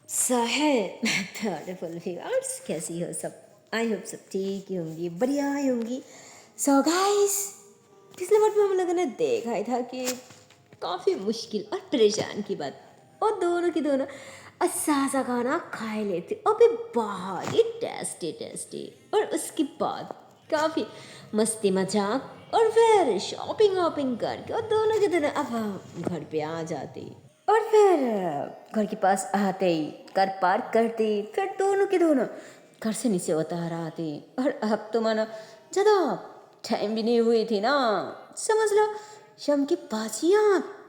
साहिल beautiful viewers, कैसी हो सब? आई होप सब ठीक ही होंगी, बढ़िया ही होंगी। सो गाइस, पिछले बार में हम लोगों ने देखा ही था कि काफ़ी मुश्किल और परेशान की बात, और दोनों की दोनों अच्छा सा खाना खाए लेते और भी बहुत ही टेस्टी टेस्टी, और उसके बाद काफ़ी मस्ती मजाक और फिर शॉपिंग वॉपिंग करके और दोनों के दोनों अब हम घर पे आ जाते, और फिर घर के पास आते ही कार पार्क करते, फिर दोनों के दोनों घर से नीचे उतार आते। और अब तो मानो ज़्यादा टाइम भी नहीं हुई थी ना, समझ लो शाम की 5 या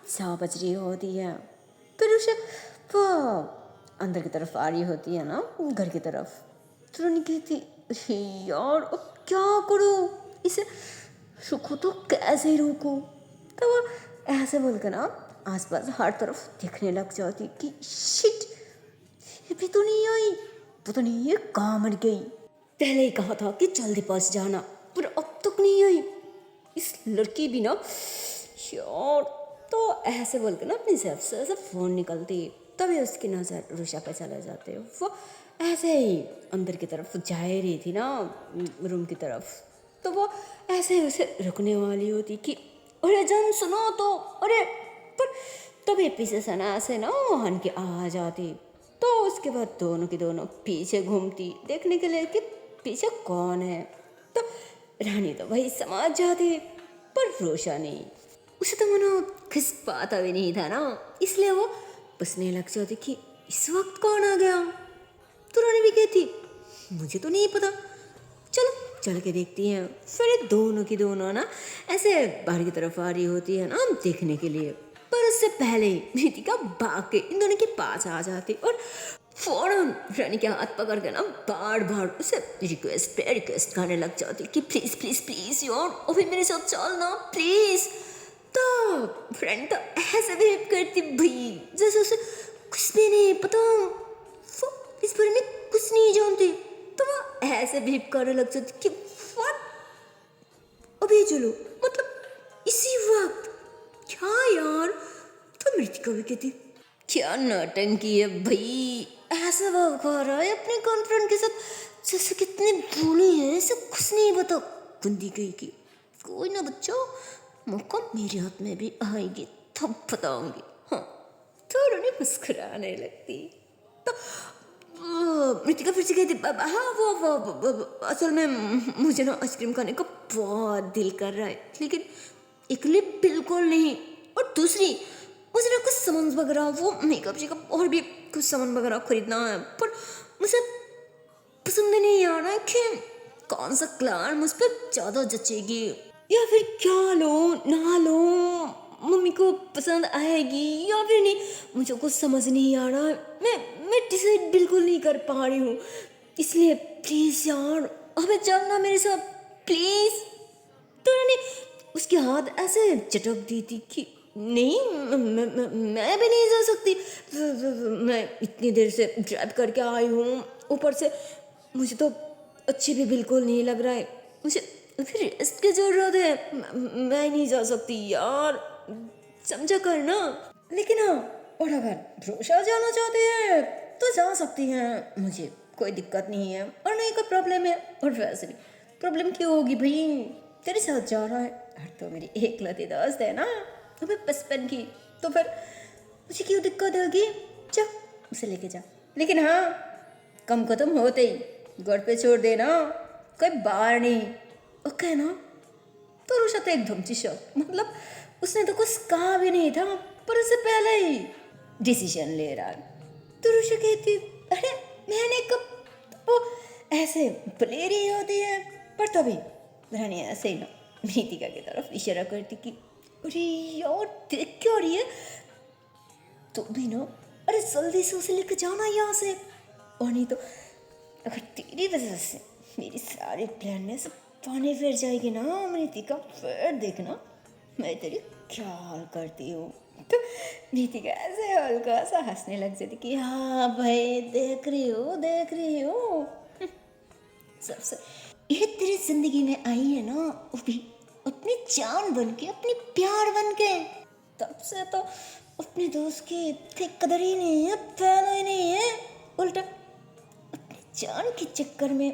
6 बज रही होती है। फिर उसे वो अंदर की तरफ आ रही होती है ना, घर की तरफ। तो नहीं कहती यार अब क्या करूँ, इसे रुको तो कैसे रोकूं। तो वो ऐसे बोलकर ना आसपास हर तरफ देखने लग जाती कि शिट, ये भी तो नहीं आई, पता नहीं ये कहाँ मर गई। पहले ही कहा था कि जल्दी पास जाना, पर अब तक नहीं आई। इस लड़की भी ना यार। तो ऐसे बोलकर ना अपनी जेब से ऐसे फ़ोन निकलती, तभी उसकी नज़र रुषा पे चले जाते। वो ऐसे ही अंदर की तरफ जा ही रही थी ना, रूम की तरफ। तो वो ऐसे ही उसे रुकने वाली होती कि अरे जान सुनो तो, अरे पर तभी पीछे से ना ऐसे ना हन की आवाज़ आती। तो उसके बाद दोनों की दोनों पीछे घूमती देखने के लिए कि पीछे कौन है। तो रानी तो वही समझ जाती, पर रोशा नहीं। उसे तो मनो किस पाता भी नहीं था ना, इसलिए वो बसने लग जाती कि इस वक्त कौन आ गया। तो रानी भी कहती मुझे तो नहीं पता, चलो चल के देखती हैं। फिर दोनों की दोनों ना ऐसे बाहर की तरफ आ रही होती है ना देखने के लिए, पर उससे पहले नीतिका भाग के इन दोनों के पास आ जाती और फौरन रानी के हाथ पकड़ के ना बार बार उसे रिक्वेस्ट पे रिक्वेस्ट करने लग जाती कि प्लीज प्लीज प्लीज यार अभी मेरे साथ चल ना प्लीज। तो फ्रेंड तो ऐसे बिहेव करती भाई जैसे उसे कुछ भी नहीं पता, वो इस बारे में कुछ नहीं जानती। तो वो ऐसे बिहेव करने लग जाती कि व्हाट, अभी चलो मतलब इसी वक्त, क्या यार। तो मृतिका भी कहती क्या नौटंकी है भाई, ऐसा भाव कर रहा है अपने गर्लफ्रेंड के साथ जैसे कितनी भोली है, इसे कुछ नहीं बता गंदी गई की। कोई ना बच्चों, मौका मेरे हाथ में भी आएगी तब बताऊंगी। हाँ, तो उन्होंने मुस्कुराने लगती। तो मृतिका फिर से कहती हाँ वो असल में मुझे ना आइसक्रीम खाने का बहुत दिल कर रहा है, लेकिन एकली बिल्कुल नहीं, और दूसरी मुझे ना कुछ सामान वगैरह वो मेकअप शेकअप और भी कुछ सामान वगैरह खरीदना है, पर मुझे पसंद नहीं आ रहा है कि कौन सा कलर मुझ पर ज़्यादा जचेगी, या फिर क्या लो ना लो, मम्मी को पसंद आएगी या फिर नहीं, मुझे कुछ समझ नहीं आ रहा है। मैं डिसाइड बिल्कुल नहीं कर पा रही हूँ, इसलिए प्लीज़ यार हमें चलना मेरे साथ प्लीज़। तो उन्होंने उसके हाथ ऐसे चटक दी थी कि नहीं मैं भी नहीं जा सकती, मैं इतनी देर से ड्राइव करके आई हूँ, ऊपर से मुझे तो अच्छी भी बिल्कुल नहीं लग रहा है, मुझे फिर रेस्ट की जरूरत है, मैं नहीं जा सकती यार, समझा कर ना। लेकिन हाँ, और अगर रोशा जाना चाहते हैं तो जा सकती हैं, मुझे कोई दिक्कत नहीं है और नहीं कोई प्रॉब्लम है। और वैसे भी प्रॉब्लम क्यों होगी भाई, तेरे साथ जा रहा है और तो मेरी एकलौती दोस्त है ना, तुम्हें बचपन की, तो फिर मुझे क्यों दिक्कत होगी, जा उसे लेके जा। लेकिन हाँ, कम खत्म होते ही घर पे छोड़ देना, कोई बाहर नहीं, ओके ना। तो रुषा तो एकदम चिशक, मतलब उसने तो कुछ कहा भी नहीं था, पर उससे पहले ही डिसीजन ले रहा। तो रुषा कहती अरे मैंने कब, वो ऐसे बोले रही होती है, पर तभी रानी ऐसे ही ना नीतिका की तरफ इशारा करती कि अरे यार देख क्या रही है, तो भी ना अरे जल्दी से उसे लेकर जाना यहाँ से, और नहीं तो अगर तेरी वजह से मेरी सारी प्लान में सब पानी फिर जाएगी ना नीतिका, फिर देखना मैं तेरी क्या हाल करती हूँ। तो नीतिका ऐसे हल्का सा हंसने लग जाती कि हाँ भाई देख रही हूँ सबसे, ये तेरी जिंदगी में आई है ना वो भी अपनी जान बन के, अपनी प्यार बन के, तब से तो अपने दोस्त की इतनी कदर ही नहीं है, पहना ही नहीं है। जान के चक्कर में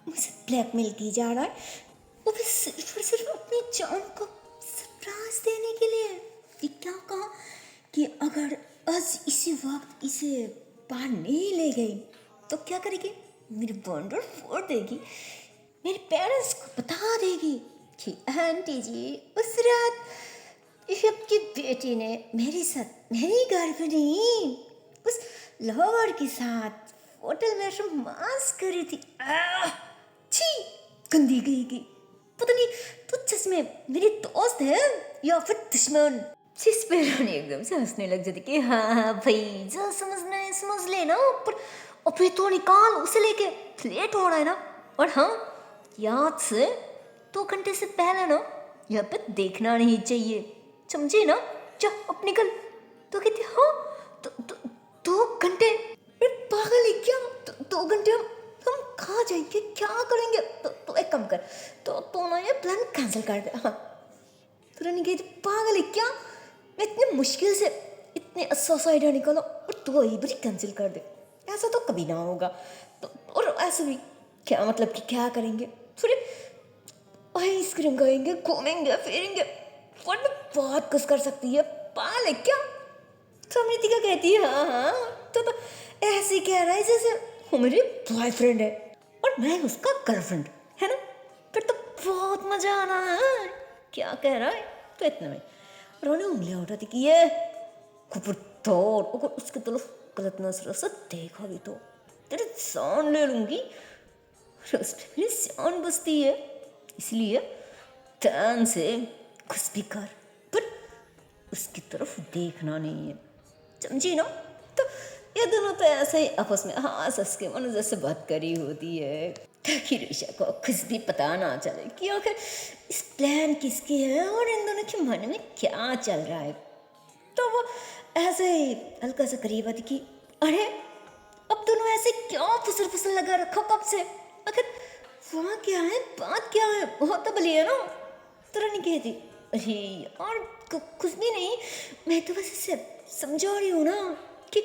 मुझे ब्लैकमेल की जा रहा है, वो भी सिर्फ और सिर्फ अपनी जान को सरप्राइज देने के लिए। ये क्या कहा कि अगर आज इसी वक्त इसे बाहर नहीं ले गई तो क्या करेगी, मेरे बॉन्डर फोड़ देगी, मेरे पेरेंट्स को बता देगी कि आंटी जी उस रात आपकी बेटी ने मेरे साथ, मेरे घर पे नहीं, उस लवर के साथ होटल में रोमांस करी थी। छी, गंदी गई की, पता नहीं तू सच में मेरी दोस्त है या फिर दुश्मन। जिस पे रानी एकदम से हंसने लग जाती कि हाँ भाई जो समझना है समझ लेना, पर अभी तो निकाल, उसे लेके लेट हो रहा है ना। और हाँ, याद से 2 घंटे से पहले ना यहाँ पे देखना नहीं चाहिए, समझे ना। जा अब निकल। तो कहती हाँ 2 घंटे, पागल है क्या, 2 घंटे हम कहाँ जाएंगे, क्या करेंगे। तो एक काम कर, तो ना ये प्लान कैंसिल कर दे। हाँ तो रानी कहती पागल है क्या, मैं इतने मुश्किल से इतने अच्छा सा आइडिया निकाला और तू वही भी कैंसिल कर दे, ऐसा तो कभी ना होगा। तो और ऐसे भी क्या मतलब कि क्या करेंगे, थोड़ी आइसक्रीम खाएंगे, घूमेंगे फिरेंगे, और बहुत कुछ कर सकती है, पागल है क्या। तो अमृतिका कहती है हाँ तो ऐसे ही कह रहा है जैसे वो मेरे बॉयफ्रेंड है और मैं उसका गर्लफ्रेंड, है ना, फिर तो बहुत मजा आना है। क्या कह रहा है, तो इतना में रोने उंगलियां उठाती कि ये खबरदार अगर उसकी तरफ गलत नजर से देखा भी तो तेरी जान ले लूंगी। मेरी जान बसती है, इसलिए ध्यान से कुछ भी कर, पर उसकी तरफ देखना नहीं है, समझी ना। तो ये दोनों तो ऐसे ही आपस में हाँ सस के मन जैसे बात करी होती है ताकि ऋषा को कुछ भी पता ना चले कि आखिर इस प्लान किसकी है और इन दोनों के मन में क्या चल रहा है। तो वो ऐसे ही हल्का सा करीब आती कि अरे अब दोनों ऐसे क्यों फुसर फुसर लगा रखा कब से, आखिर वहाँ क्या है, बात क्या है, बहुत तो बली है ना। तो रानी कहती अरे यार कुछ भी नहीं, मैं तो बस इसे समझा रही हूँ ना कि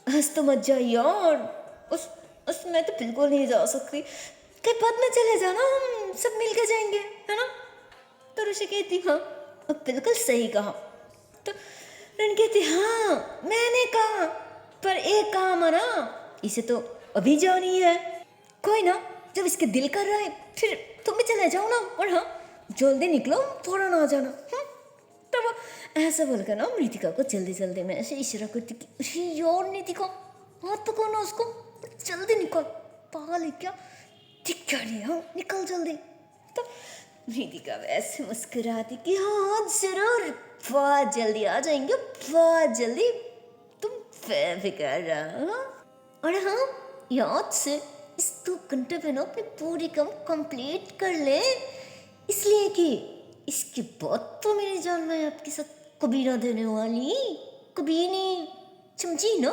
हंस तो मत जा यार, उस मैं तो बिल्कुल नहीं जा सकती, कहीं बाद में चले जाना, हम सब मिल के जाएंगे, है ना। तो ऋषि कहती हाँ अब बिल्कुल सही कहा। तो रन कहती हाँ मैंने कहा, पर एक काम है ना, इसे तो अभी जानी है, कोई ना जब इसके दिल कर रहा है फिर तुम भी चले जाओ ना, और हाँ जल्दी निकलो फौरन आ जाना। तो वो ऐसा बोलकर ना मृतिका को जल्दी जल्दी मैं ऐसे इशारा करती कि यार नितिका हाथ पकड़ो ना उसको, जल्दी निकल, पागल है क्या, दिख क्या नहीं, हाँ निकल जल्दी। तो मृतिका वैसे मुस्कुराती कि हाँ जरूर, बहुत जल्दी आ जाएंगे, बहुत जल्दी, तुम बेफिक्र रहो। और हाँ याद से इस 2 घंटे में ना अपनी पूरी काम कंप्लीट कर ले, इसलिए कि इसके बाद तो मेरी जान मैं आपके साथ कभी ना देने वाली, कभी नहीं, समझी ना,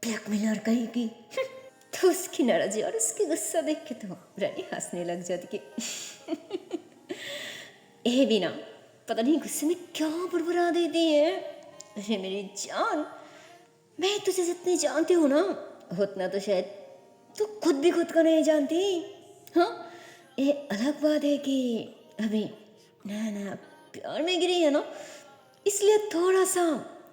ब्लैकमेलर कहेगी। तो उसकी नाराजी और उसकी गुस्सा देख के तो रानी हंसने लग जाती कि ए बिना पता नहीं गुस्से में क्या बड़बड़ा देती है। अरे मेरी जान, मैं तुझे जितनी जानती हूँ ना उतना तो शायद तू खुद भी खुद को नहीं जानती। हाँ ये अलग बात है कि अभी ना प्यार में गिरी है ना, इसलिए थोड़ा सा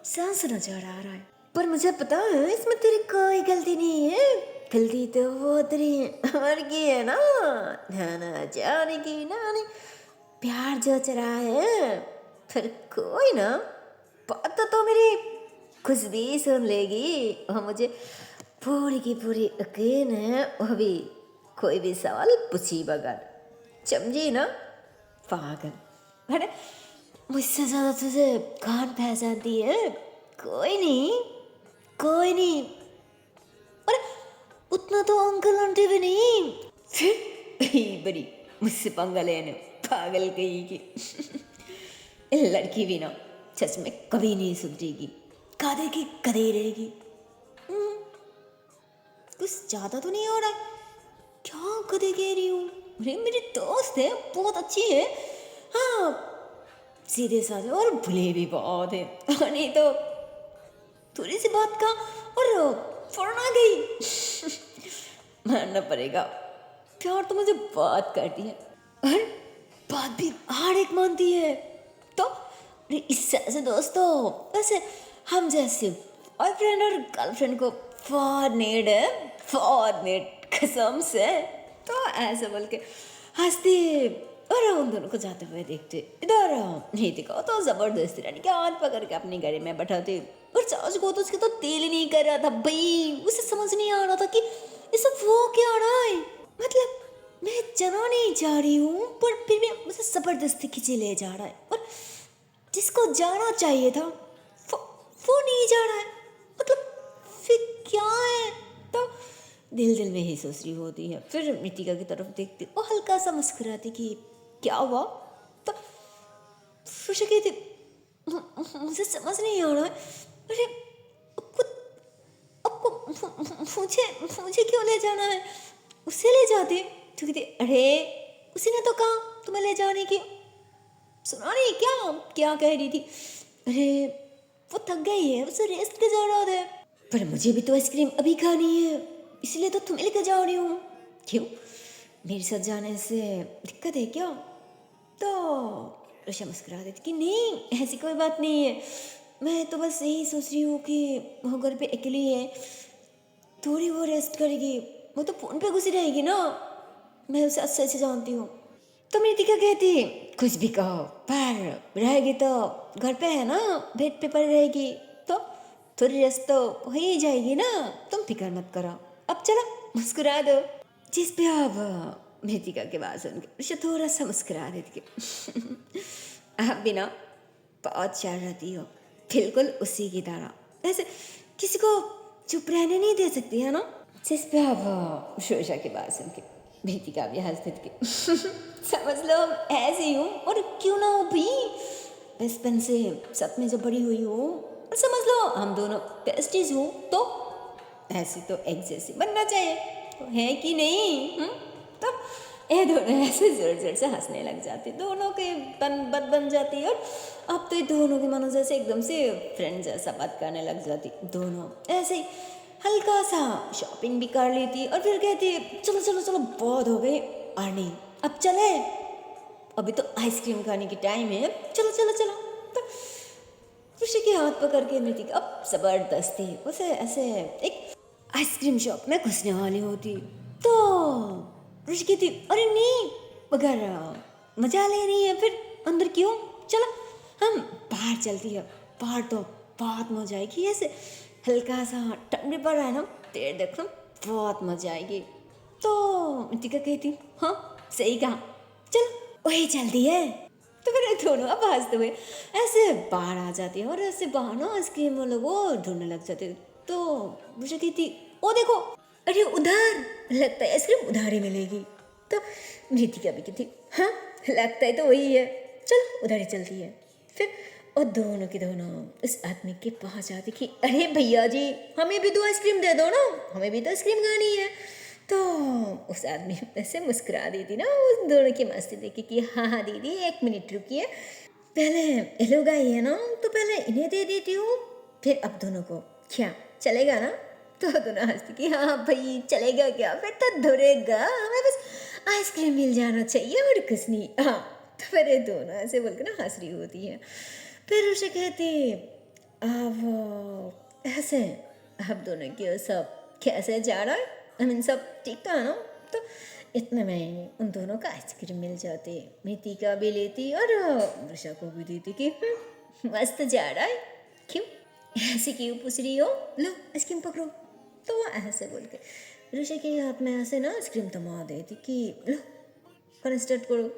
सांस नजर आ रहा है, पर मुझे पता है इसमें तेरी कोई गलती नहीं है, गलती तो वो तेरी और की है ना जाने की ना नहीं, प्यार जो चरा है, फिर कोई ना बात तो मेरी कुछ भी सुन लेगी और मुझे पूरी की पूरी यकीन है, वो भी कोई भी सवाल पूछी बगैर, समझी ना पागल। अरे मुझसे ज़्यादा तुझे कौन पहचानती है, कोई नहीं, अरे उतना तो अंकल आंटी भी नहीं, फिर बड़ी मुझसे पंगा लेने पागल कही की लड़की भी ना सच में कभी नहीं सुधरेगी, गधे की गधे रहेगी। कुछ ज़्यादा तो नहीं हो रहा है, क्या गधे कह रही हूँ, अरे मेरी दोस्त है, बहुत अच्छी है, हाँ सीधे साधे और भले भी बहुत है, नहीं तो थोड़ी सी बात का और फौरन आ गई। मानना पड़ेगा, प्यार तो मुझे बहुत करती है और बात भी हर एक मानती है। तो इससे ऐसे दोस्तों, वैसे हम जैसे बॉयफ्रेंड और गर्लफ्रेंड को फॉर नीड है, फॉर नीड कसम से। तो ऐसे बोल के हंसते और उन दोनों को जाते हुए देखते। इधर नीतिका तो जबरदस्ती रानी के हाथ पकड़ के अपनी गाड़ी में बैठाते और चार्ज को तो उसके तो तेल ही नहीं कर रहा था भाई। उसे समझ नहीं आ रहा था कि ये सब वो क्या रहा है। मतलब मैं जाना नहीं चाह रही हूँ पर फिर भी मुझे जबरदस्ती खींचे ले जा रहा है और जिसको जाना चाहिए था वो नहीं जा रहा है। मतलब फिर क्या है। तो दिल दिल में ही सोच रही होती है। फिर ऋतिका की तरफ देखती वो हल्का सा मुस्कुराती कि क्या हुआ। तो फिर कहती मुझे समझ नहीं आ रहा है। अरे आपको मुझे मुझे क्यों ले जाना है, उसे ले जाते। तो कहती अरे उसी ने तो कहा तुम्हें ले जाने की, सुना नहीं क्या क्या कह रही थी। अरे वो थक गई है, उसे रेस्ट की जरूरत है। पर मुझे भी तो आइसक्रीम अभी खानी है, इसलिए तो तुम्हें लेकर जा रही हूँ। क्यों, मेरे साथ जाने से दिक्कत है क्या। तो ऋषा मुस्कुरा देती कि नहीं ऐसी कोई बात नहीं है, मैं तो बस यही सोच रही हूँ कि वो घर पे अकेली है, थोड़ी वो रेस्ट करेगी, वो तो फोन पे घुसी रहेगी ना, मैं उसे अच्छे से जानती हूँ। तो मेरी क्या कहती कुछ भी कहो पर रहेगी तो घर पे है ना, बेड पे पड़ी रहेगी तो थोड़ी रेस्ट तो हो ही जाएगी ना, तुम फिक्र मत करो। अब चलो मुस्कुरा दो। जिस पे अब मेथिका के बात सुन के उसे थोड़ा सा मुस्कुरा देती आप भी ना बहुत शरारती हो, बिल्कुल उसी की तरह। ऐसे किसी को चुप रहने नहीं दे सकती है ना। जिस पे अब शोशा की बात सुन के मेथिका भी हंस देती समझ लो ऐसे ही हूँ और क्यों ना हो भी, बचपन से साथ में जब बड़ी हुई हो और समझ लो हम दोनों बेस्टीज हो, तो ऐसे तो एक जैसे बनना चाहिए, तो है कि नहीं। तो ये दोनों ऐसे जोर जोर से हंसने लग जाते, दोनों के बात बन जाती है। और अब तो ये दोनों के मानो जैसे एकदम से फ्रेंड जैसा बात करने लग जाती। दोनों ऐसे हल्का सा शॉपिंग भी कर लेती और फिर कहती चलो चलो चलो बहुत हो गए अर्निंग, अब चले, अभी तो आइसक्रीम खाने की टाइम है, चलो चलो चलो। तो ऋषि के हाथ पकड़ के मृतिक अब जबरदस्ती उसे ऐसे एक आइसक्रीम शॉप में घुसने वाली होती। तो ऋषि कहती अरे नहीं, अगर मजा ले रही है फिर अंदर क्यों, चलो हम बाहर चलती है, बाहर तो बहुत मजा आएगी, ऐसे हल्का सा ठंडी पड़ रहा है ना, पेड़ देखो बहुत मजा आएगी। तो मृतिका कहती हाँ सही कहा, चलो वही चलती है। तो फिर दोनों अब हंसते हुए ऐसे बाहर आ जाती है और ऐसे बाहर ना आइसक्रीम वाले वो ढूंढने लग जाते। तो मुझे कहती ओ देखो, अरे उधर लगता है आइसक्रीम उधार ही मिलेगी। तो मृतिका भी कहती हाँ लगता है तो वही है, चल उधर ही चलती है। फिर और दोनों के दोनों उस आदमी के पास जाती कि अरे भैया जी हमें भी 2 आइसक्रीम दे दो ना, हमें भी तो आइसक्रीम खानी है। तो उस आदमी ऐसे मुस्कुरा दी थी ना उस दोनों की मस्ती देखी कि हाँ हाँ दीदी 1 मिनट रुकिए, पहले ये लोग आई है ना तो पहले इन्हें दे देती हूँ, फिर अब दोनों को क्या चलेगा ना। तो दोनों हंसती कि हाँ भाई चलेगा क्या, फिर तो धुरेगा, हमें बस आइसक्रीम मिल जाना चाहिए और कुछ नहीं। हाँ तो फिर ये दोनों ऐसे बोल के ना हंस रही होती है। फिर उसे कहती अब ऐसे अब दोनों के सब कैसे जा रहा है, आई मीन सब ठीक था ना। तो इतने में उन दोनों का आइसक्रीम मिल जाते, मृतिका भी लेती और वृषा को भी देती कि मस्त जा रहा है, क्यों ऐसे क्यों पूछ रही हो, लो आइसक्रीम पकड़ो। तो वो ऐसे बोल के ऋषि के हाथ में ऐसे ना आइसक्रीम थमा देती कि लो खाना स्टार्ट करो।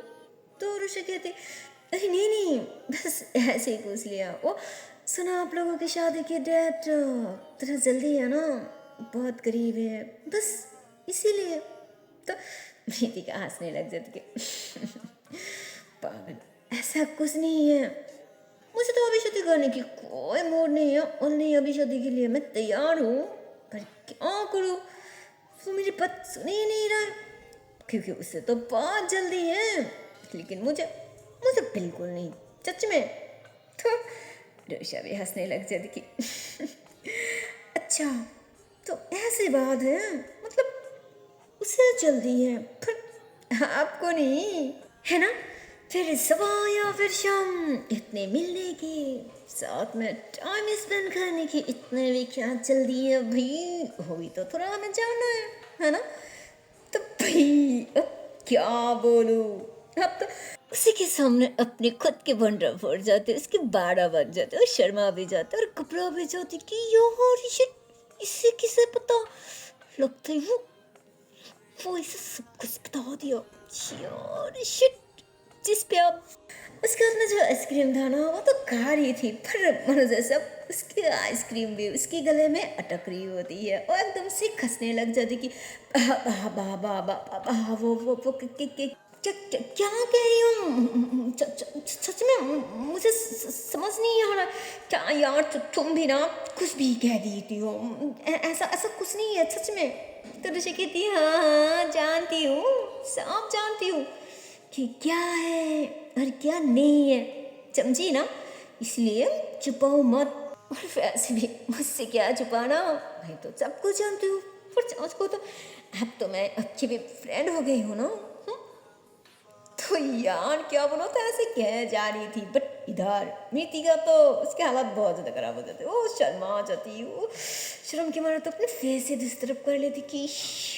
तो ऋषि कहते अरे नहीं नहीं बस ऐसे ही पूछ लिया, वो सुना आप लोगों की शादी की डेट थोड़ा जल्दी है ना, बहुत करीब है बस इसीलिए। तो मृतिका हंसने लग जाती कि पागल ऐसा कुछ नहीं है, मुझे तो अभी शादी करने की कोई मूड नहीं है और नहीं अभी शादी के लिए मैं तैयार हूँ, पर क्या करूँ वो मेरी बात सुन ही नहीं रहा है, क्योंकि उससे तो बहुत जल्दी है, लेकिन मुझे मुझे बिल्कुल नहीं सच में। तो रोशा भी हंसने लग जाती कि अच्छा तो ऐसी बात है, मतलब उसे जल्दी है, पर आपको नहीं, है ना? फिर सुबह या फिर शाम इतने मिलने की, साथ में टाइम स्पेंड करने की इतने भी क्या जल्दी है भाई? होगी तो थोड़ा हमें जानना है ना? तो भाई अब क्या बोलूं, अब तो उसी के सामने अपने खुद के बंडर फट जाते, उसके बाड़ा बन जाते, और शर्मा भी जाते और घबरा भी जाते कि यार ये इसे किसे पता, लगता है वो इसे सब कुछ बता दिया यार शिट। जिस पे अब उसके हाथ में जो आइसक्रीम था ना वो तो खा रही थी, पर मनोज सब उसकी आइसक्रीम भी उसके गले में अटक रही होती है और एकदम से खसने लग जाती कि बा बा बा बा बा बा वो क्या कह रही हूँ, सच में मुझे समझ नहीं आ रहा क्या यार, तुम भी ना कुछ भी कह देती हो, ऐसा ऐसा कुछ नहीं है सच में। तो ऋषि कहती है हाँ हाँ जानती हूँ, सब जानती हूँ कि क्या है और क्या नहीं है, समझी ना? इसलिए छुपाओ मत, और वैसे भी मुझसे क्या छुपाना, मैं तो सब कुछ जानती हूँ। पर जांच को तो अब तो मैं अच्छी भी फ्रेंड हो गई हूँ ना। तो यार क्या बोलो, तो ऐसे कह जा रही थी, बट इधर मीतिका तो उसके हालात बहुत ज़्यादा खराब हो जाते, वो शर्मा जाती, वो शर्म के मारे तो अपने फेस से इस तरफ कर लेती कि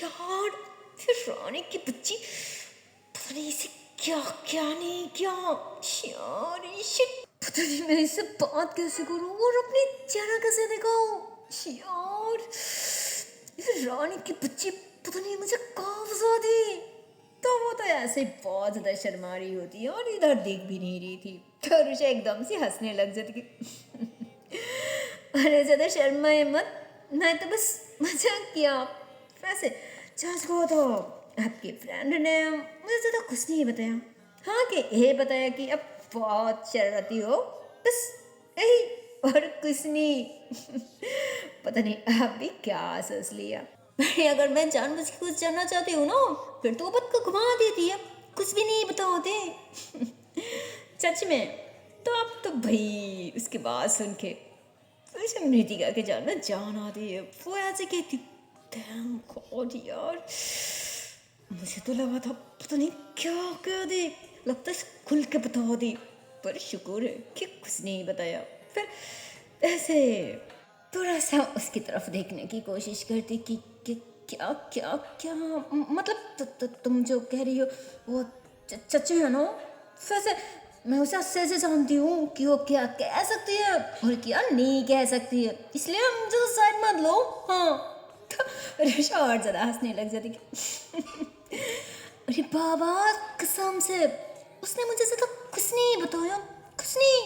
यार फिर रानी की बच्ची पता नहीं इसे क्या क्या नहीं क्या, यार शिट पता नहीं मैं इससे बात कैसे करूं और अपनी चेहरा कैसे दिखाऊं, यार फिर रानी की बच्ची पता नहीं मुझे कहाँ फंसा दी। तो वो तो ऐसे बहुत ज़्यादा शर्मा रही होती है और इधर देख भी नहीं रही थी, तो रुषा एकदम से हंसने लग जाती कि अरे ज़्यादा शर्माए मत, मैं तो बस मजाक किया। वैसे जांच को तो आपकी फ्रेंड ने मुझे ज़्यादा कुछ नहीं बताया, हाँ कि ये बताया कि अब बहुत शरारती हो, बस यही और कुछ नहीं। पता नहीं आप भी क्या सोच लिया, अगर मैं जानबूझ के कुछ जानना चाहती हूँ ना फिर तो बात को घुमा देती है, कुछ भी नहीं बताते। सच में तो आप तो भाई उसके बाद सुन के वैसे मृतिका के जानना जान आती है, वो ऐसे कहती थैंक गॉड यार, मुझे तो लगा था पता नहीं क्या कह दे, लगता है खुल के बता दी, पर शुक्र है कि कुछ नहीं बताया। फिर ऐसे थोड़ा सा उसकी तरफ देखने की कोशिश करती कि क्या क्या क्या मतलब तुम जो कह रही हो वो सच है ना? वैसे मैं उसे अच्छे से जानती हूँ कि वो क्या कह सकती है और क्या नहीं कह सकती है, इसलिए मुझे साइड मत लो। हाँ तो ऋषा और ज़्यादा हंसने लग जाती अरे बाबा कसम से उसने मुझे ज़्यादा कुछ नहीं बताया, कुछ नहीं।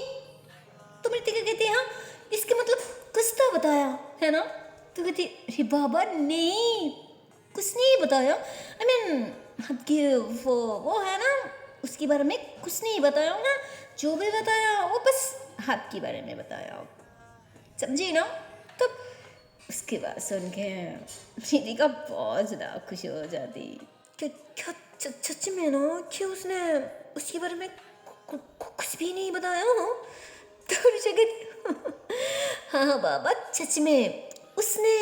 तो मृतिका कहती है हाँ इसके मतलब कुछ तो बताया है ना? तो कहती अरे बाबा नहीं कुछ नहीं बताया, आई मीन आपकी वो है ना उसके बारे में कुछ नहीं बताया ना, जो भी बताया वो बस हाथ के बारे में बताया, समझी ना? तो उसके बाद सुन के मृतिका बहुत ज़्यादा खुश हो जाती कि क्या सच में ना कि उसने उसके बारे में कुछ भी नहीं बताया हो। तो जगह हाँ बाबा सच में उसने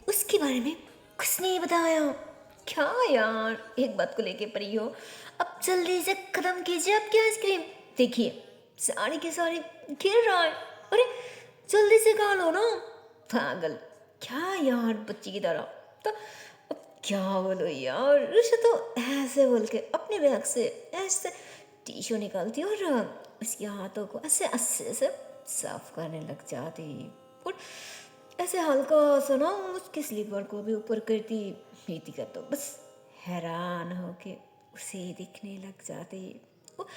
उसके बारे में कुछ नहीं बताया। क्या यार एक बात को लेके पड़ी हो, अब जल्दी से खत्म कीजिए आपकी आइसक्रीम, देखिए सारी के सारी गिर रहा है, अरे जल्दी से खा लो ना, पागल क्या यार बच्ची की तरह। तो अब क्या बोलो यार, ऋषा तो ऐसे बोल के अपने बैग से ऐसे टिश्यू निकालती और उसके हाथों को ऐसे अच्छे से साफ करने लग जाती और ऐसे हल्का सा ना उसके स्लीपर को भी ऊपर करती। नीतिका तो बस हैरान होके उसे देखने लग जाती, वो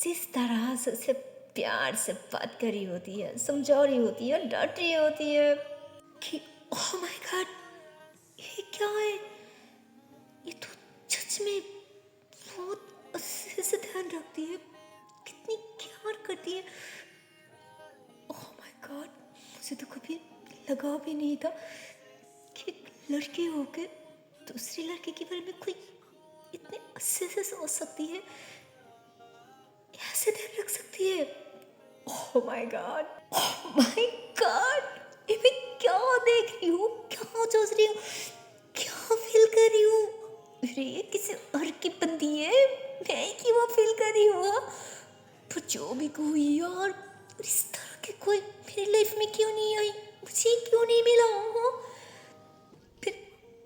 जिस तरह से उसे प्यार से बात करी होती है, समझा रही होती है, डांट रही होती है कि ओह माय गॉड ये क्या है, ये तो सच में बहुत अच्छे से ध्यान रखती है, कितनी केयर करती है। ओह माय गॉड मुझे तो कभी लगा भी नहीं था कि एक लड़की होकर दूसरी लड़की के बारे में कोई इतने अच्छे से सोच सकती है, ऐसे ध्यान रख सकती है। Oh my God, oh my God ये मैं क्या देख रही हूँ, क्या सोच रही हूँ, क्या फील कर रही हूँ, अरे रही है, किसी और की बनती है, मैं ही क्यों फील कर रही हूँ। पर जो भी कोई यार, इस तरह के कोई मेरी लाइफ में क्यों नहीं आई, मुझे क्यों नहीं मिला हो। फिर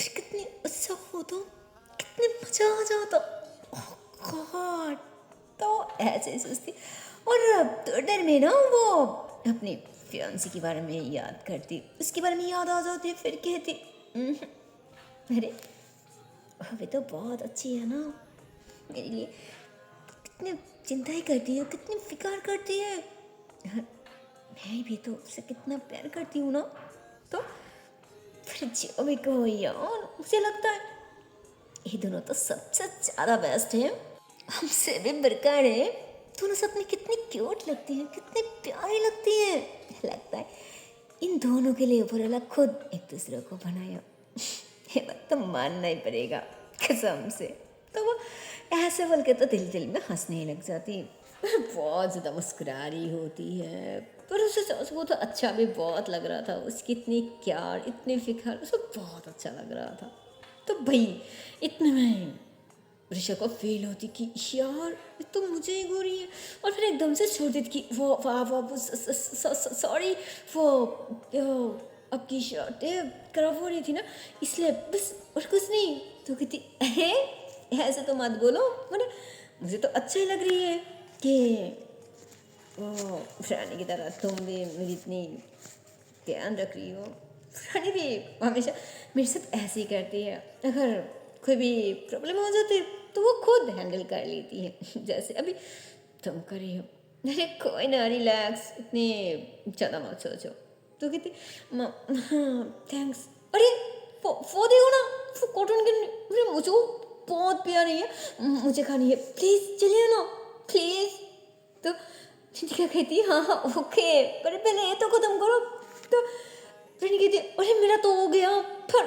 कितनी अच्छा होता, कितने मजा आ जाता। ओह गॉड। तो ऐसे सोचती और थोड़ी में ना वो अपने फियांसी के बारे में याद करती, उसके बारे में याद आ जाती, फिर कहती अरे अभी तो बहुत अच्छी है ना मेरे लिए, कितनी चिंता ही करती है, कितनी फिक्र करती है, मैं भी तो उससे कितना प्यार करती हूँ ना। तो फिर जो भी कहो यार, मुझे लगता है ये दोनों तो सबसे ज़्यादा बेस्ट है, हमसे भी बरकार है। दोनों सब में कितनी क्यूट लगती है, कितनी प्यारी लगती है। लगता है इन दोनों के लिए ऊपर वाला खुद एक दूसरे को बनाया। ये बात तो मानना ही पड़ेगा कसम से। तो वो ऐसे बोल के तो दिल दिल में हंसने लग जाती, बहुत ज़्यादा मुस्कुरा रही होती है। पर उसे सच वो तो अच्छा भी बहुत लग रहा था, उसकी इतनी प्यार इतनी फिक्र, उसे बहुत अच्छा लग रहा था। तो भाई इतने में ऋषा को फील होती कि यार ये तो मुझे ही हो रही है, और फिर एकदम से छोड़ देती कि वो वाह वाह सॉरी वो आपकी शर्ट खराब हो रही थी ना इसलिए, बस और कुछ नहीं। तो कहती ऐसे तो मत बोलो, मतलब मुझे तो अच्छा ही लग रही है कि वो रानी की तरह तुम भी मेरी इतनी ध्यान रख रही हो। रानी भी हमेशा मेरे साथ ऐसे ही करती है, अगर कोई भी प्रॉब्लम हो जाती है तो वो खुद हैंडल कर लेती है, जैसे अभी तुम कर रही हो। अरे कोई ना, रिलैक्स, इतने ज़्यादा मत सोचो। तो कहती हाँ थैंक्स। अरे वो देखो ना, वो कॉटन के, अरे मुझे वो बहुत प्यारी है, मुझे खानी है, प्लीज़ चलिए ना प्लीज़। तो रितिका कहती हाँ हाँ ओके, पर पहले ये तो खत्म करो। तो रिनी कहती अरे मेरा तो हो गया, फिर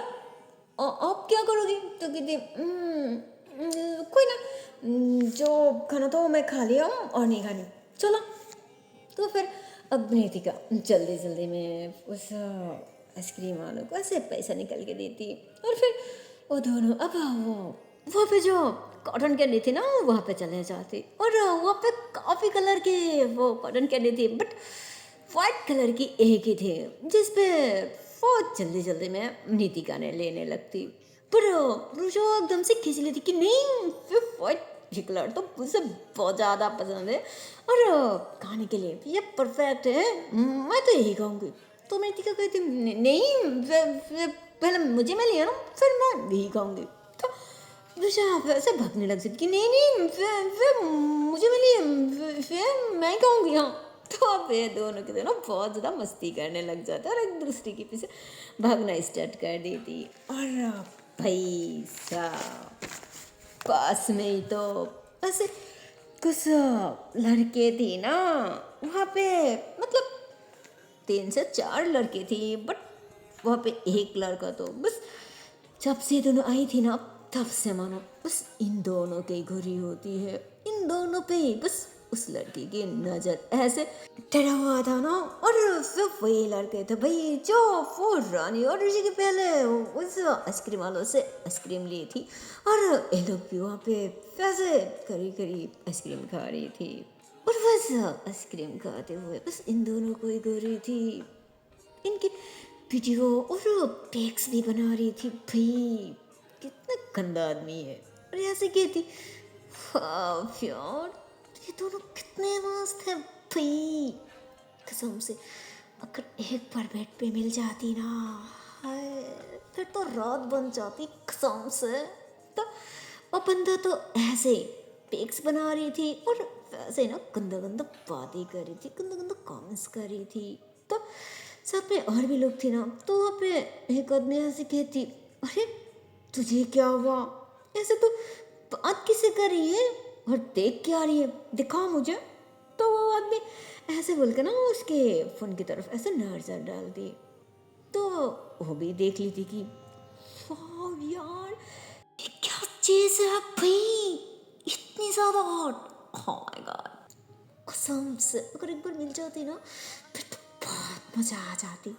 आप क्या करोगी। तो कहती कोई ना, जो खाना तो मैं खा लिया हूँ और नहीं खानी, चलो। तो फिर अब नितिका जल्दी जल्दी में उस आइसक्रीम वालों को ऐसे पैसा निकल के देती, और फिर वो दोनों अब वो वहाँ पे जो कॉटन कैंडी थी ना वहाँ पे चले जाते, और वहाँ पे काफ़ी कलर के वो कॉटन कैंडी थी, बट वाइट कलर की एक ही थी, जिसपे बहुत जल्दी जल्दी में नितिका ने लेने लगती। पर रुजो एकदम से खींच लेती कि नहीं, वाइट ये कलर तो मुझे बहुत ज़्यादा पसंद है, और खाने के लिए ये परफेक्ट है, मैं तो यही खाऊंगी। तो मैं नितिका कहती नहीं, पहले मुझे मैं लिया ना, फिर मैं यही खाऊंगी। तो रुजा वैसे भागने लग जाती कि नहीं मुझे मिली, फिर मैं कहूँगी हाँ। तो अब ये दोनों के दोनों बहुत ज़्यादा मस्ती करने लग जाते और एक दूसरे के पीछे भागना स्टार्ट कर देती। और भाई साहब पास में ही तो ऐसे कुछ लड़के थे ना वहाँ पे, मतलब 3 से 4 लड़के थे, बट वहाँ पे एक लड़का तो बस जब से दोनों आई थी ना तब से मानो बस इन दोनों की घुरी होती है, इन दोनों पे बस उस लड़की की नजर ऐसे डरा हुआ था ना। और फिर वही लड़के थे भाई जो वो रानी और ऋषि के पहले उस आइसक्रीम वालों से आइसक्रीम ली थी, और ये लोग भी वहाँ पे वैसे करीब करीब आइसक्रीम खा रही थी, और बस आइसक्रीम खाते हुए बस इन दोनों को ही घुरी थी। इनकी वीडियो और पिक्स भी बना रही थी भाई, कितना गंदा आदमी है। और ऐसे कहती हाँ यार ये दोनों कितने मस्त है भाई, कसम से अगर एक बार बेड पे मिल जाती ना, हाय फिर तो रात बन जाती कसम से। तो वो बंदा तो ऐसे पिक्स बना रही थी और वैसे ना गंदा गंदा बातें कर रही थी, गंदा गंदा कमेंट्स कर रही थी। तो साथ में और भी लोग थे ना, तो वहाँ पे एक आदमी ऐसे कहती अरे तुझे क्या हुआ, ऐसे तो बात किसे कर रही है और देख क्या रही है, दिखा मुझे। तो वो आदमी ऐसे बोल के ना उसके फ़ोन की तरफ ऐसे नजर डाल दी, तो वो भी देख ली थी कि वाह यार ये क्या चीज़ है भाई, इतनी ज़्यादा हॉट, ओह माय गॉड। कसम से अगर एक बार मिल जाती ना फिर तो बहुत मज़ा आ जाती।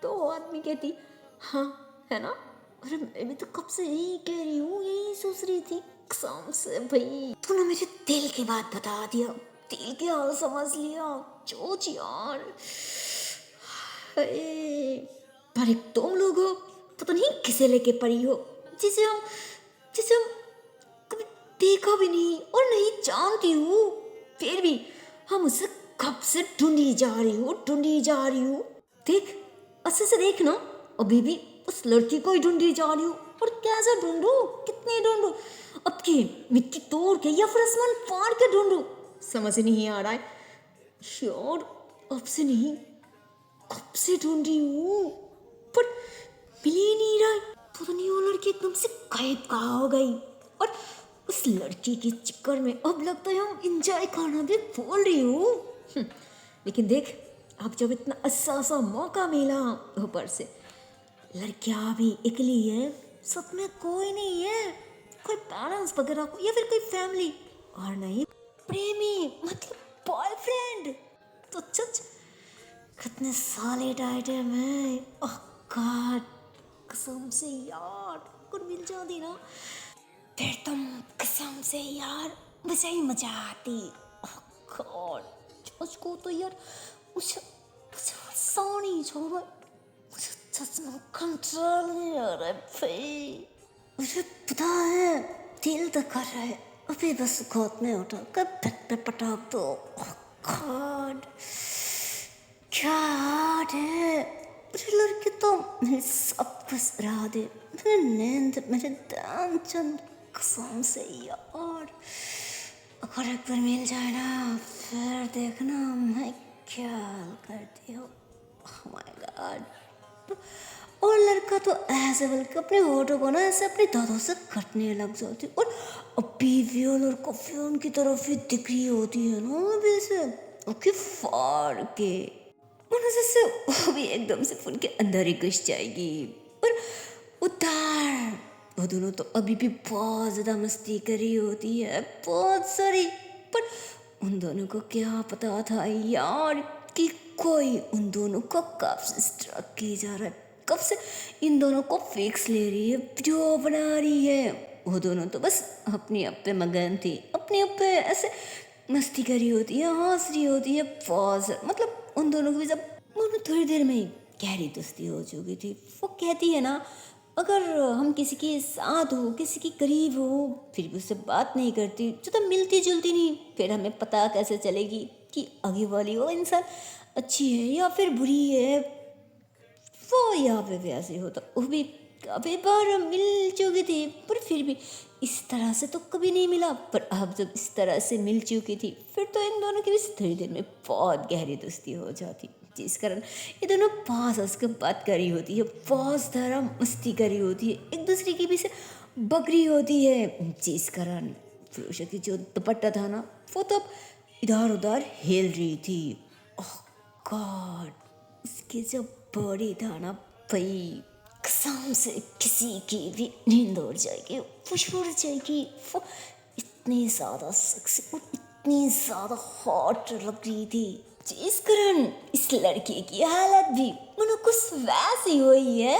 तो वो आदमी कहती हाँ है ना, अरे मैं भी तो कब से यही कह रही हूँ, यही सोच रही थी कसम से भाई। तूने मुझे दिल की बात बता दिया, दिल की हाल समझ लिया। चोच यार। हाय। पर एक तुम लोग हो, पता नहीं किसे लेके पड़ी हो, जिसे हम कभी देखा भी नहीं और नहीं जानती हूँ, फिर भी हम उसे कब से ढूंढी जा रही हूँ। देख, अच्छे से देख ना, अभी भी उस लड़की को ही ढूंढी जा रही हूँ। और कैसे ढूंढूं, कितनी ढूंढूं, अब की मिट्टी तोड़ के या फिर आसमान फाड़ के ढूंढूं, समझ नहीं आ रहा है यार। अब से नहीं, कब से ढूंढ रही हूँ, पर मिल ही नहीं रहा है। पता नहीं वो लड़की एकदम से गायब कहाँ हो गई। और उस लड़की के चक्कर में अब लगता है हम इंजॉय करना भी भूल रही हूँ। लेकिन देख, अब जब इतना अच्छा सा मौका मिला, ऊपर से लड़कियां भी अकेली है, सब में कोई नहीं है, कोई पेरेंट्स वगैरह को या फिर कोई फैमिली, और नहीं प्रेमी मतलब बॉयफ्रेंड, तो सच कितने साले डाइट है मैं। ओह गॉड, कसम से यार कुछ मिल जाती ना, फिर तुम कसम से यार मजा ही मजा आती। ओह गॉड, उसको तो यार मुझे हंसा नहीं छोड़ा, मुझे सच में कंट्रोल नहीं आ रहा है भाई। मुझे पता है दिल तो कर रहा है, अभी बस गोद में उठा कर बेड पे पटाख दो। ओह गॉड, क्या हार्ड है। मेरी लड़की तो मेरे सब कुछ राह दे, मेरे नींद, मेरे ध्यान चंद, कसम से यार। अगर एक बार मिल जाए ना, फिर देखना मैं क्या हाल करती हूँ। Oh my God. और लड़का तो ऐसे बल्कि अपने होठों को ना ऐसे अपने दांतों से कटने लग जाती, और अभी भी वो लड़का फोन की तरफ ही दिख रही होती है ना, अभी से ओके फाड़ के, और जैसे वो भी एकदम से फोन के अंदर ही घुस जाएगी। और उतार, वो दोनों तो अभी भी बहुत ज्यादा मस्ती करी होती है, बहुत सारी। पर उन दोनों को क्या पता था यार कि कोई उन दोनों को कब से स्ट्रक की जा रहा है, कब से इन दोनों को फिक्स ले रही है, वीडियो बना रही है। वो दोनों तो बस अपने आप पे मगन थी, अपने आप पे ऐसे मस्ती करी होती है, हंस रही होती है, पॉज मतलब उन दोनों की भी जब उन्होंने थोड़ी देर में ही गहरी दोस्ती हो चुकी थी। वो कहती है ना, अगर हम किसी के साथ हो, किसी के करीब हो, फिर भी उससे बात नहीं करती, जो तो मिलती जुलती नहीं, फिर हमें पता कैसे चलेगी कि आगे वाली वो इंसान अच्छी है या फिर बुरी है। वो यहाँ पे भी ऐसे होता, वो भी काफी बार मिल चुकी थी, पर फिर भी इस तरह से तो कभी नहीं मिला। पर अब जब इस तरह से मिल चुकी थी, फिर तो इन दोनों की भी थोड़ी देर में बहुत गहरी दोस्ती हो जाती, जिस कारण ये दोनों पास हंस के बात करी होती है, बहुत सारा मस्ती करी होती है, एक दूसरे की भी से बकरी होती है, जिस कारण फिरोशा की जो दुपट्टा था ना, वो तो इधर उधर हिल रही थी। ओह गॉड, उसकी जो बॉडी था ना भाई, कसम से किसी की भी नींद उड़ जाएगी, खुश उड़ जाएगी। वो इतनी ज़्यादा सेक्सी और इतनी ज़्यादा हॉट लग रही थी, जिस कारण इस लड़की की हालत भी मानो कुछ वैसी हुई है।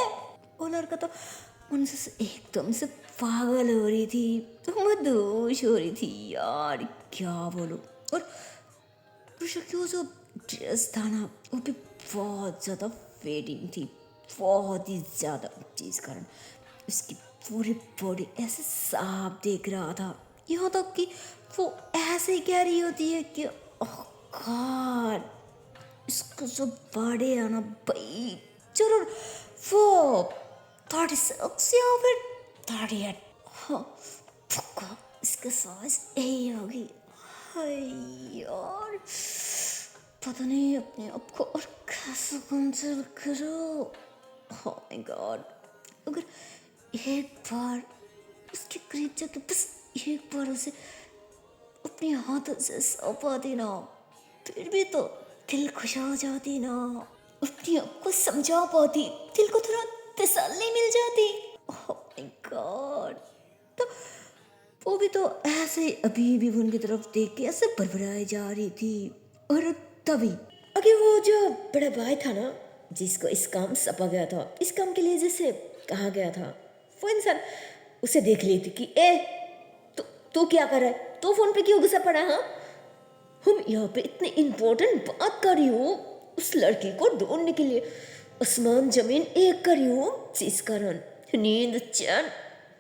वो लड़का तो उनसे एकदम से पागल हो रही थी, तो मदहोश हो रही थी यार, क्या बोलूं। और ऋषभ की वो जो ड्रेस था ना, वो भी बहुत ज़्यादा फेडिंग थी, बहुत ही ज़्यादा, जिस कारण उसकी पूरी बॉडी ऐसे साफ देख रहा था। यहाँ तक कि वो ऐसे कह रही होती है कि ओह गॉड, इसको जो बॉडी है ना भाई, जरूर वो 36 या फिर 38, हाँ पक्का इसका साइज यही होगी। हाय यार, पता नहीं अपने आप को और कैसे कंट्रोल करो। ओह माय गॉड, अगर एक बार उसके करीब जाके बस एक बार उसे अपने हाथों से सौंपा देना, फिर भी तो दिल खुश हो जाती ना, अपने आप को समझा पाती, दिल को थोड़ा तसल्ली मिल जाती। ओह माय गॉड, तो वो भी तो ऐसे ही अभी भी उनकी तरफ देख के ऐसे बड़बड़ाई जा रही थी। और तभी आगे वो जो बड़ा भाई था ना, जिसको इस काम सौंपा गया था, इस काम के लिए जैसे कहा गया था, वो इंसान उसे देख लेती कि तू क्या कर रहा है, तो फोन पे क्यों घुसा पड़ा? हाँ, हम यहाँ पे इतने इम्पोर्टेंट बात कर रही हो उस लड़की को ढूंढने के लिए, आसमान जमीन एक कर रही हो, जिस कारण नींद चैन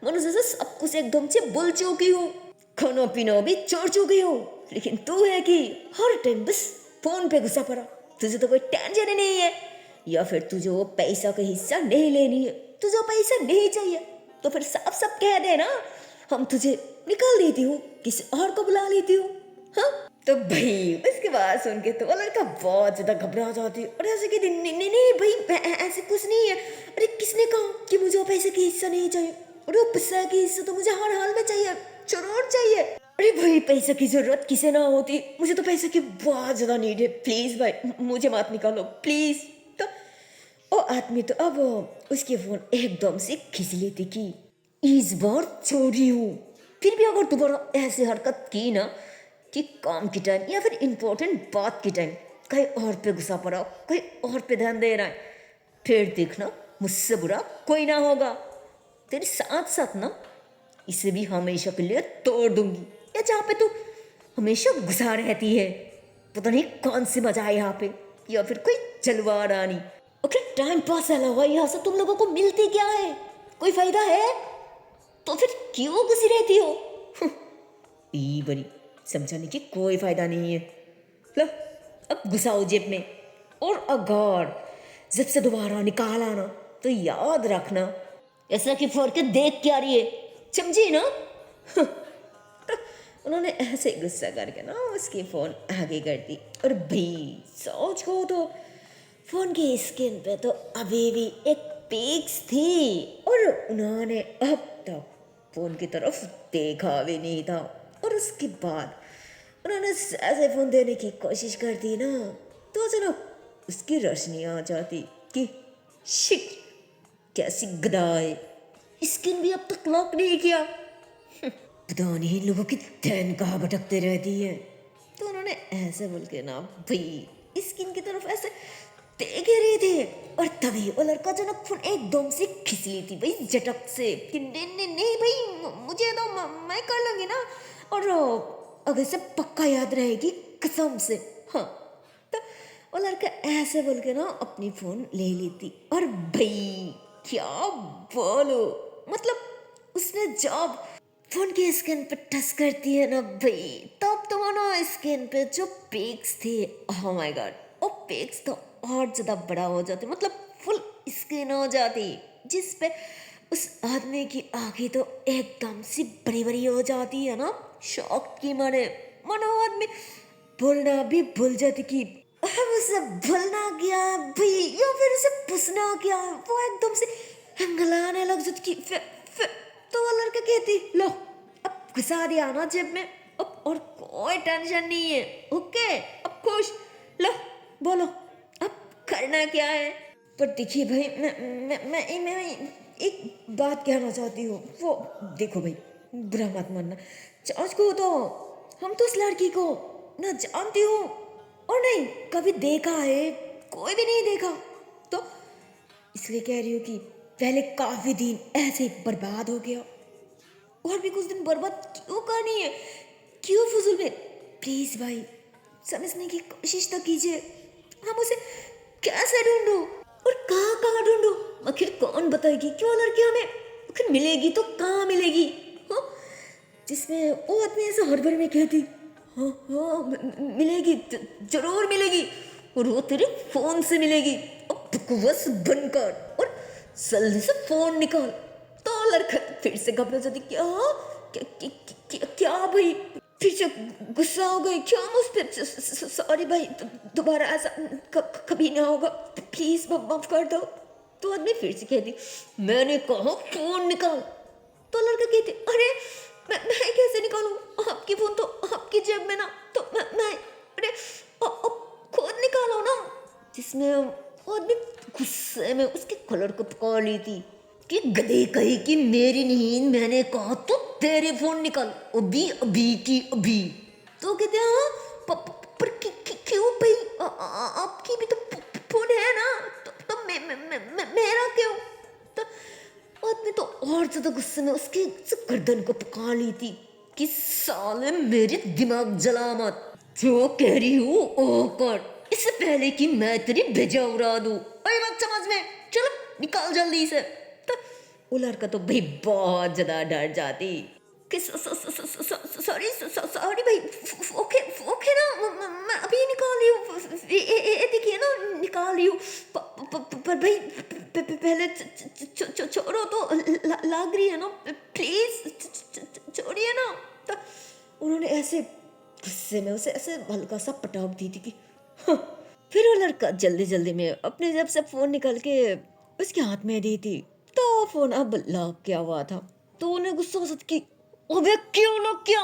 मन से सब कुछ एकदम से भूल चुकी हो, खाना पीना भी छोड़ चुकी हो, लेकिन तू है कि हर टाइम बस फोन पे घुसा पड़ा। तुझे तो कोई टेंशन ही नहीं है, या फिर तुझे वो पैसा का हिस्सा नहीं लेनी है, तुझे पैसा नहीं चाहिए तो फिर साफ साफ कह दे ना, हम तुझे निकाल देती हूँ, किसी और को बुला लेती हूँ। हाँ, तो भाई उसके बाद सुन के तो वो लड़का बहुत ज्यादा घबरा जाती है और ऐसे कि नहीं नहीं नहीं भाई ऐसे कुछ नहीं है, अरे किसने कहा कि मुझे वो पैसे की हिस्सा नहीं चाहिए, अरे वो पैसा की हिस्सा तो मुझे हर हाल में चाहिए, जरूर चाहिए। अरे भाई पैसे की जरूरत किसे ना होती, मुझे तो पैसे की बहुत ज्यादा नीड है, प्लीज भाई मुझे मत निकालो प्लीज। तो वो आदमी तो अब उसके फोन एकदम से खींच लेती कि इस बार छोड़ी हूँ, फिर भी अगर दोबारा ऐसी हरकत की ना कि काम की टाइम या फिर इम्पोर्टेंट बात की टाइम कहीं और पे गुस्सा पड़ा, कहीं और पे ध्यान दे रहा है, फिर देखना मुझसे बुरा कोई ना होगा, तेरे साथ साथ ना इसे भी हमेशा के लिए तोड़ दूंगी। या जहाँ पे तू हमेशा गुस्सा रहती है, पता नहीं कौन सी मजा है यहाँ पे, या फिर कोई जलवा रानी। ओके टाइम पास है लगा, यहाँ से तुम लोगों को मिलती क्या है, कोई फायदा है तो फिर क्यों गुस्सी रहती हो? ई बड़ी समझाने की कोई फायदा नहीं है। लो अब घुसाओ जेब में, और अगर जेब से दोबारा निकाल आना तो याद रखना ऐसा कि फोड़ के देख क्या रही है, समझी ना? उन्होंने ऐसे गुस्सा करके ना उसकी फोन आगे कर दी, और भाई सोच को तो फोन की स्क्रीन पे तो अभी भी एक पिक्स थी, और उन्होंने अब तक फोन की तरफ देखा भी नहीं था। और उसके बाद उन्होंने ऐसे फोन देने की कोशिश करती ना तो अचानक उसकी रोशनी आ जाती कि शिट कैसी गधा है, स्किन भी अब तक लॉक नहीं किया, पता नहीं लोगों की ध्यान कहाँ भटकते रहती है। तो उन्होंने ऐसे बोल के ना भाई स्किन की तरफ ऐसे देख ही रहे थे, और तभी वो लड़का जो ना फोन एकदम से खींच ली थी भाई झटक से कि नहीं नहीं नहीं भाई मुझे तो मैं कर लूंगी ना, और अगर से पक्का याद रहेगी कसम से। हाँ, तो वो लड़का ऐसे बोल के ना अपनी फोन ले लेती, और भाई क्या बोलो, मतलब उसने जब फोन की स्क्रीन पे टच करती है ना भाई, तब तो वो ना स्क्रीन पे जो पिक्स थे, ओह माय गॉड, वो पिक्स तो और ज्यादा बड़ा हो जाते, मतलब फुल स्क्रीन हो जाती, जिस पे उस आदमी की आंखें तो एकदम से बड़ी बड़ी हो जाती है ना, शॉक की मारे मनो आदमी बोलना भी भूल जाती कि हम उसे भूलना क्या भाई, या फिर उसे पूछना क्या, वो एकदम से हंगलाने लग जाती कि फिर तो वो लड़का कहती लो अब घुसा दिया ना जेब में, अब और कोई टेंशन नहीं है, ओके अब खुश, लो बोलो अब करना क्या है। पर देखिए भाई मैं एक बात कहना चाहती हूँ, वो देखो भाई बुरा मत मानना, चार्ज को तो हम तो उस लड़की को ना जानती हूँ और नहीं कभी देखा है, कोई भी नहीं देखा, तो इसलिए कह रही हूँ कि पहले काफी दिन ऐसे ही बर्बाद हो गया, और भी कुछ दिन बर्बाद क्यों करनी है, क्यों फजूल में, प्लीज भाई समझने की कोशिश तो कीजिए, हम उसे कैसे ढूंढो और कहाँ कहाँ ढूंढो, आखिर कौन बताएगी कि वो लड़की हमें आखिर मिलेगी तो कहाँ मिलेगी? हाँ, जिसमें वो आदमी ऐसा हर बार में कहती हाँ हाँ मिलेगी, जरूर मिलेगी, और वो तेरे फोन से मिलेगी, अब बकवास बनकर और जल्दी से फोन निकाल। तो लड़का फिर से घबरा जाती, क्या क्या क्या, क्या, क्या भाई, फिर से गुस्सा हो गई क्या मुझ पर, सॉरी भाई दोबारा ऐसा कभी ना होगा, प्लीज माफ कर दो। तो आदमी फिर से कहती मैंने कहा फोन निकाल, तो लड़का कहती अरे मैं कैसे निकालूं, आपकी फोन तो आपकी जेब में ना, तो मैं अरे खुद निकालो ना, जिसमें वो आदमी गुस्से में उसके कलर को पकड़ ली थी कि गधे कही कि मेरी नींद, मैंने कहा तो तेरे फोन निकाल अभी अभी की अभी। तो कहते हाँ पर क्यों भाई, आपकी भी तो फोन है ना, तो मेरा क्यों? तो आदमी तो और ज्यादा गुस्से में उसकी गर्दन को पकड़ ली थी कि साले मेरे दिमाग जला मत, जो कह रही हूँ ओ कर, इससे पहले कि मैं तेरी भेजा उड़ा दूँ। अरे बात समझ में, चलो निकाल जल्दी से। तो वो लड़का तो भाई बहुत ज्यादा डर जाती कि सॉरी सॉरी भाई, ओके ओके ना, मैं अभी निकाल रही हूँ, देखिए ना निकाल रही हूँ, पर भाई पहले छोड़ो तो, लग रही है ना, प्लीज छोड़िए ना। तो उन्होंने ऐसे गुस्से में उसे ऐसे हल्का सा पटाख दी थी कि हाँ। फिर वो लड़का जल्दी जल्दी में अपने जेब से फोन निकाल के उसके हाथ में दी थी। तो फोन अब लॉक किया हुआ था। तो उन्हें गुस्सा हो कि अबे क्यों लॉक किया,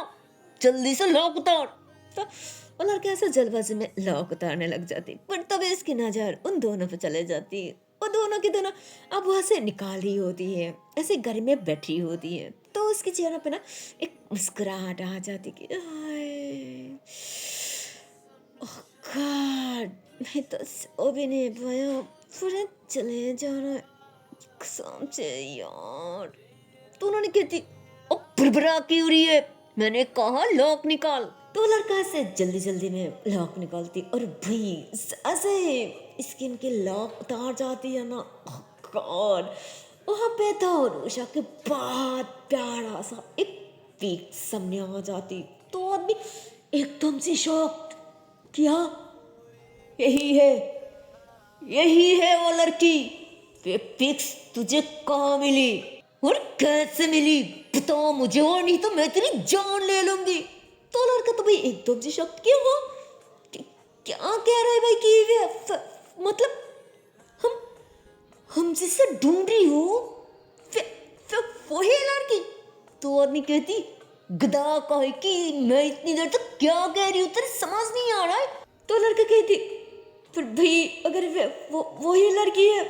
जल्दी से लॉक उतार। तो वो लड़के ऐसे जल्दबाजी में लॉक उतारने लग जाती, पर तभी इसकी नजर उन दोनों पे चले जाती। वो दोनों की दोनों अब वहां से निकाल रही होती है, ऐसे घर में बैठी होती है। तो उसके चेहरे पे ना एक मुस्कुराहट आ जाती कि ओह गॉड, मैं तो सो भी नहीं पाया, पूरे चले जाना कसम से यार। तो उन्होंने कहती ओ बुरबुरा क्यों रही है, मैंने कहा लॉक निकाल। तो लड़का से जल्दी जल्दी में लॉक निकालती और भाई ऐसे स्किन के लॉक उतार जाती है ना, गॉड। वहां पे तो रूषा के बहुत प्यारा सा एक पीक सामने आ जाती। तो आदमी एकदम से शॉक्ड, क्या यही है, यही है वो लड़की, ये पिक्स तुझे कहाँ मिली और कैसे मिली, बताओ मुझे, और नहीं तो मैं तेरी जान ले लूंगी। तो लड़का तो भाई एकदम से शॉक्ड, क्यों हो, क्या कह रहा है भाई कि मतलब हम हम जिससे ढूंढ रही हो वही लड़की। तो आदमी कहती गधा कहे कि मैं इतनी देर तक क्या कह रही हूँ, तेरे समझ नहीं आ रहा है। तो लड़का कहती फिर भाई अगर वही लड़की है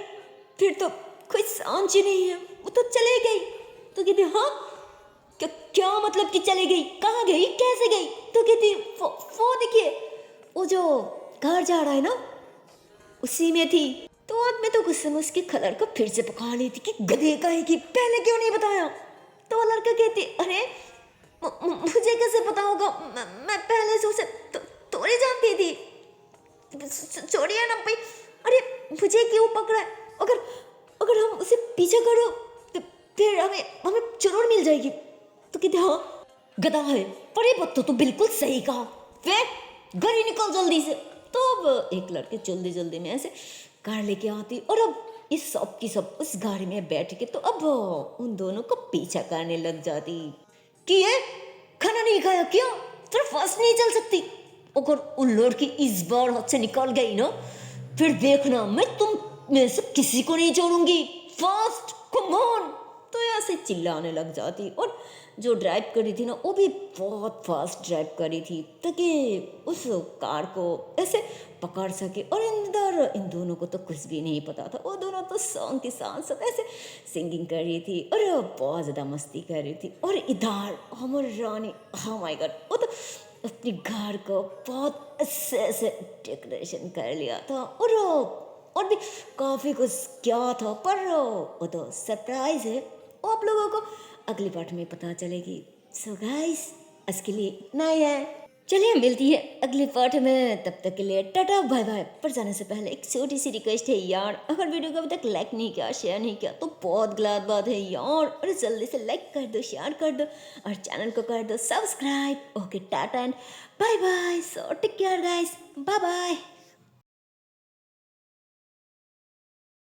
फिर तो कोई सांच ही नहीं है, वो तो चले गई। तो कहती हाँ क्या मतलब कि चले गई, कहाँ गई, कैसे गई। तो कहती वो देखिए वो जो घर जा रहा है ना उसी में थी। तो आदमी तो गुस्से में उसके कलर को फिर से पकड़ ली थी कि गधे का है कि पहले क्यों नहीं बताया। तो वो लड़का कहती अरे मुझे कैसे पता होगा, मैं पहले से उसे थोड़ी जानती थी, छोड़िए ना भाई। अरे मुझे क्यों पकड़ा है, अगर अगर हम उसे पीछे करो तो फिर हमें हमें जरूर मिल जाएगी। तो कहते हाँ गधा है, पर ये बात तो बिल्कुल सही कहा, वे घर ही निकल जल्दी से। तो अब एक लड़के जल्दी जल्दी में ऐसे कार लेके आती और अब इस सब की सब उस गाड़ी में बैठ के तो अब उन दोनों को पीछा करने लग जाती कि ये खाना नहीं खाया क्या, तेरा फास्ट नहीं चल सकती, अगर उन लड़की इस बार हाथ से निकल गई ना फिर देखना मैं तुम में से किसी को नहीं छोड़ूंगी, फास्ट कम ऑन। तो ऐसे चिल्लाने लग जाती और जो ड्राइव करी थी ना वो भी बहुत फास्ट ड्राइव करी थी ताकि उस कार को ऐसे पकड़ सके। और इधर इन दोनों को तो कुछ भी नहीं पता था, वो दोनों तो सॉन्ग के साथ साथ ऐसे सिंगिंग कर रही थी और बहुत ज़्यादा मस्ती कर रही थी। और इधर हमर रानी oh my God, वो तो अपने घर को बहुत अच्छे ऐसे डेकोरेशन कर लिया था और भी काफ़ी कुछ क्या था, पर वो तो सरप्राइज है, वो आप लोगों को अगली पार्ट में पता चलेगी। सो गाइस आज के लिए इतना ही है, चलिए मिलती है अगली पार्ट में, तब तक के लिए टाटा बाय बाय। पर जाने से पहले एक छोटी सी रिक्वेस्ट है यार, अगर वीडियो को अभी तक लाइक नहीं किया शेयर नहीं किया तो बहुत गलत बात है यार, और जल्दी से लाइक कर दो शेयर कर दो और चैनल को कर दो subscribe. Okay tata and bye bye, so take care guys, bye bye.